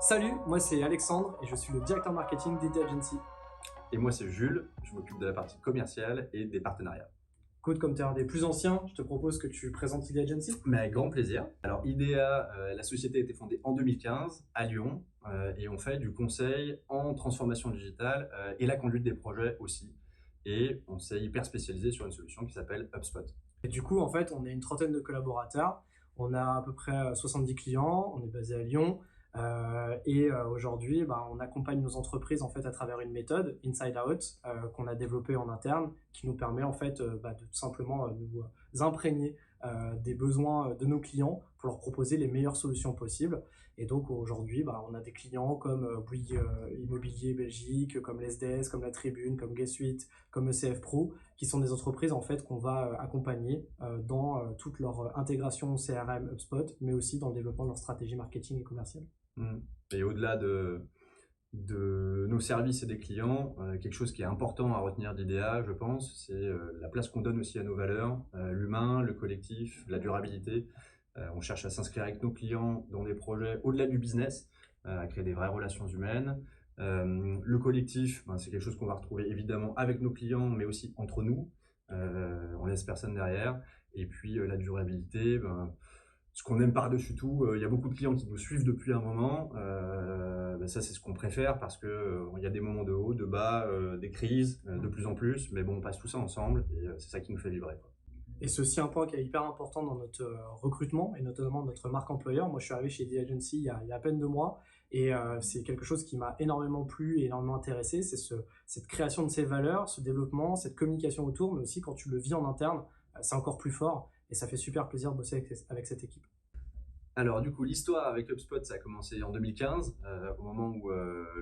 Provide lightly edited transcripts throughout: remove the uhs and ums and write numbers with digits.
Salut, moi c'est Alexandre et je suis le directeur marketing d'ID Agency. Et moi, c'est Jules, je m'occupe de la partie commerciale et des partenariats. Écoute, comme tu es un des plus anciens, je te propose que tu présentes ID Agency. Mais avec grand plaisir. Alors, IDEA, la société a été fondée en 2015 à Lyon et on fait du conseil en transformation digitale et la conduite des projets aussi. Et on s'est hyper spécialisé sur une solution qui s'appelle HubSpot. Et du coup, en fait, on est une trentaine de collaborateurs, on a à peu près 70 clients, on est basé à Lyon. Aujourd'hui, on accompagne nos entreprises en fait à travers une méthode Inside Out qu'on a développée en interne, qui nous permet en fait de tout simplement nous imprégner des besoins de nos clients pour leur proposer les meilleures solutions possibles. Et donc aujourd'hui, on a des clients comme Bouygues Immobilier Belgique, comme l'SDS, comme la Tribune, comme G Suite, comme ECF Pro, qui sont des entreprises en fait qu'on va accompagner dans toute leur intégration CRM HubSpot, mais aussi dans le développement de leur stratégie marketing et commerciale. Et au-delà de nos services et des clients, quelque chose qui est important à retenir d'IDEA, je pense, c'est la place qu'on donne aussi à nos valeurs, l'humain, le collectif, la durabilité. On cherche à s'inscrire avec nos clients dans des projets au-delà du business, à créer des vraies relations humaines. Le collectif, c'est quelque chose qu'on va retrouver évidemment avec nos clients, mais aussi entre nous. On laisse personne derrière. Et puis la durabilité, ce qu'on aime par-dessus tout, il y a beaucoup de clients qui nous suivent depuis un moment. Ça, c'est ce qu'on préfère parce que il y a des moments de haut, de bas, des crises, de plus en plus. Mais bon, on passe tout ça ensemble et c'est ça qui nous fait vibrer, quoi. Et c'est aussi un point qui est hyper important dans notre recrutement et notamment notre marque employeur. Moi, je suis arrivé chez ID Agency il y a à peine 2 mois et c'est quelque chose qui m'a énormément plu et énormément intéressé. C'est cette création de ces valeurs, ce développement, cette communication autour, mais aussi quand tu le vis en interne, c'est encore plus fort et ça fait super plaisir de bosser avec cette équipe. Alors du coup, l'histoire avec HubSpot, ça a commencé en 2015, au moment où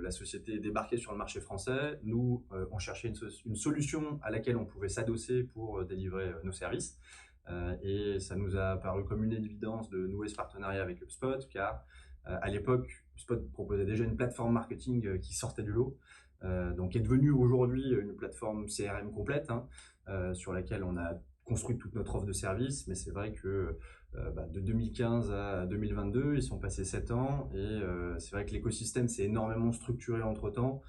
la société débarquait sur le marché français. Nous, on cherchait une solution à laquelle on pouvait s'adosser pour délivrer nos services. Et ça nous a paru comme une évidence de nouer ce partenariat avec HubSpot, car à l'époque, HubSpot proposait déjà une plateforme marketing qui sortait du lot, donc est devenue aujourd'hui une plateforme CRM complète, sur laquelle on a construit toute notre offre de services. Mais c'est vrai que de 2015 à 2022, ils sont passés 7 ans et c'est vrai que l'écosystème s'est énormément structuré entre-temps.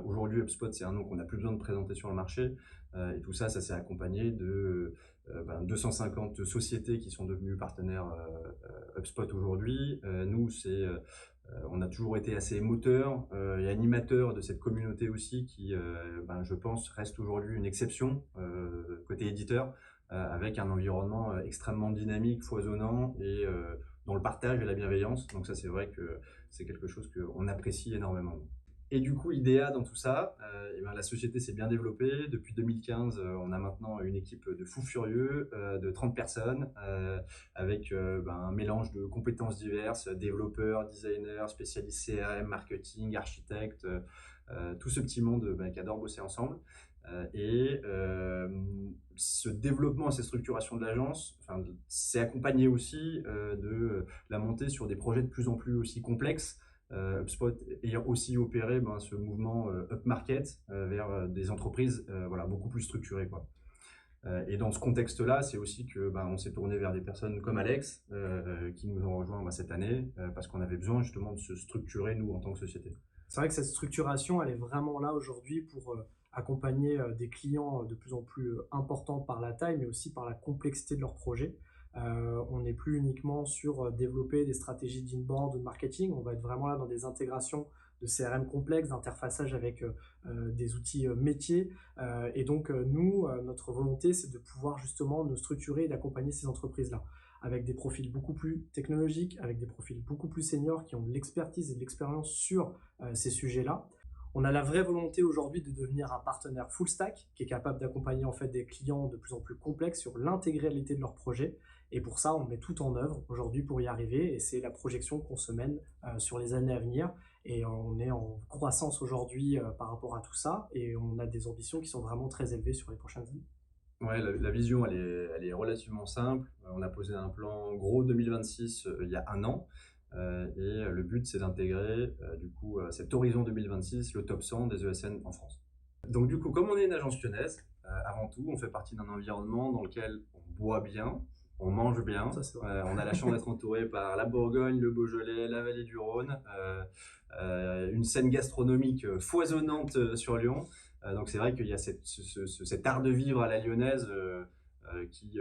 Aujourd'hui, HubSpot, c'est un nom qu'on n'a plus besoin de présenter sur le marché et tout ça s'est accompagné de 250 sociétés qui sont devenues partenaires HubSpot aujourd'hui. Nous, on a toujours été assez moteur et animateur de cette communauté aussi qui, je pense, reste aujourd'hui une exception côté éditeur, avec un environnement extrêmement dynamique, foisonnant et dans le partage et la bienveillance. Donc ça, c'est vrai que c'est quelque chose qu'on apprécie énormément. Et du coup, IDEA dans tout ça, la société s'est bien développée. Depuis 2015, on a maintenant une équipe de fous furieux, de 30 personnes, avec un mélange de compétences diverses, développeurs, designers, spécialistes CRM, marketing, architectes, tout ce petit monde qui adore bosser ensemble. Ce développement et cette structuration de l'agence, c'est accompagné aussi de la montée sur des projets de plus en plus aussi complexes. HubSpot ayant aussi opéré ce mouvement upmarket vers des entreprises beaucoup plus structurées, quoi. Et dans ce contexte-là, c'est aussi que on s'est tourné vers des personnes comme Alex qui nous ont rejoints cette année parce qu'on avait besoin justement de se structurer nous en tant que société. C'est vrai que cette structuration, elle est vraiment là aujourd'hui pour accompagner des clients de plus en plus importants par la taille, mais aussi par la complexité de leurs projets. On n'est plus uniquement sur développer des stratégies d'inbound ou de marketing, on va être vraiment là dans des intégrations de CRM complexes, d'interfaçage avec des outils métiers. Et donc, nous, notre volonté, c'est de pouvoir justement nous structurer et d'accompagner ces entreprises-là avec des profils beaucoup plus technologiques, avec des profils beaucoup plus seniors qui ont de l'expertise et de l'expérience sur ces sujets-là. On a la vraie volonté aujourd'hui de devenir un partenaire full stack qui est capable d'accompagner en fait des clients de plus en plus complexes sur l'intégralité de leur projet. Et pour ça, on met tout en œuvre aujourd'hui pour y arriver. Et c'est la projection qu'on se mène sur les années à venir. Et on est en croissance aujourd'hui par rapport à tout ça. Et on a des ambitions qui sont vraiment très élevées sur les prochaines années. Ouais, la vision, elle est relativement simple. On a posé un plan gros 2026 il y a un an. Et le but, c'est d'intégrer cet horizon 2026, le top 100 des ESN en France. Donc du coup, comme on est une agence lyonnaise, avant tout, on fait partie d'un environnement dans lequel on boit bien, on mange bien. Ça, c'est vrai. On a la chance d'être entouré par la Bourgogne, le Beaujolais, la vallée du Rhône, une scène gastronomique foisonnante sur Lyon. Donc c'est vrai qu'il y a cet art de vivre à la lyonnaise qui,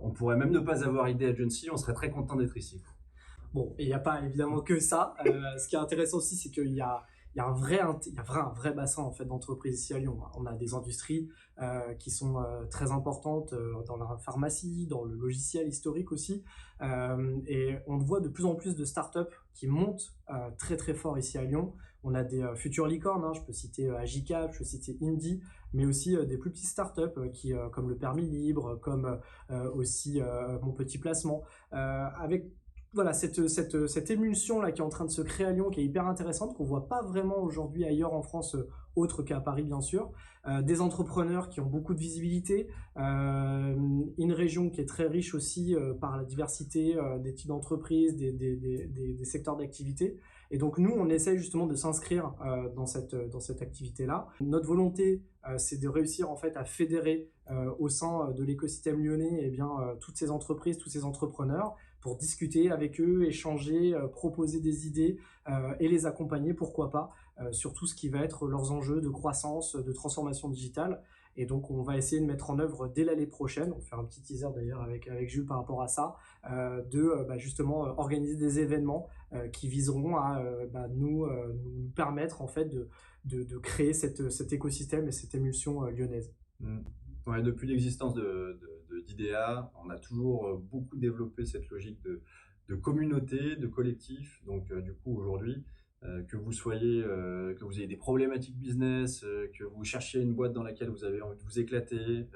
on pourrait même ne pas avoir idée à Johnsy, on serait très content d'être ici. Bon, et il n'y a pas évidemment que ça. Ce qui est intéressant aussi, c'est qu'il y a un vrai bassin en fait, d'entreprises ici à Lyon. On a des industries qui sont très importantes dans la pharmacie, dans le logiciel historique aussi. Et on voit de plus en plus de startups qui montent très très fort ici à Lyon. On a des futures licornes, hein, je peux citer Agicap, je peux citer Indie, mais aussi des plus petites startups comme le Permis Libre, comme aussi Mon Petit Placement, avec voilà, cette émulsion là qui est en train de se créer à Lyon, qui est hyper intéressante, qu'on voit pas vraiment aujourd'hui ailleurs en France, autre qu'à Paris bien sûr. Des entrepreneurs qui ont beaucoup de visibilité, une région qui est très riche aussi par la diversité des types d'entreprises, des secteurs d'activité. Et donc nous, on essaye justement de s'inscrire dans cette activité-là. Notre volonté, c'est de réussir en fait à fédérer au sein de l'écosystème lyonnais toutes ces entreprises, tous ces entrepreneurs, pour discuter avec eux, échanger, proposer des idées et les accompagner, pourquoi pas, sur tout ce qui va être leurs enjeux de croissance, de transformation digitale. Et donc, on va essayer de mettre en œuvre dès l'année prochaine, on va faire un petit teaser d'ailleurs avec Jules par rapport à ça, justement organiser des événements qui viseront à nous permettre en fait de créer cet écosystème et cette émulsion lyonnaise. Ouais, depuis l'existence d'IDEA, on a toujours beaucoup développé cette logique de communauté, de collectif. Donc, du coup, aujourd'hui, que vous ayez des problématiques business, que vous cherchiez une boîte dans laquelle vous avez envie de vous éclater,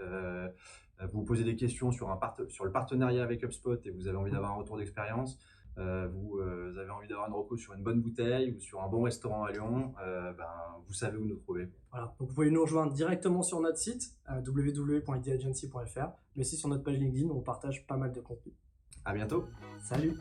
vous vous posez des questions sur le partenariat avec HubSpot et vous avez envie d'avoir un retour d'expérience, vous avez envie d'avoir une reco sur une bonne bouteille ou sur un bon restaurant à Lyon, vous savez où nous trouver. Voilà. Donc vous pouvez nous rejoindre directement sur notre site www.ideagency.fr, mais aussi sur notre page LinkedIn où on partage pas mal de contenu. À bientôt. Salut.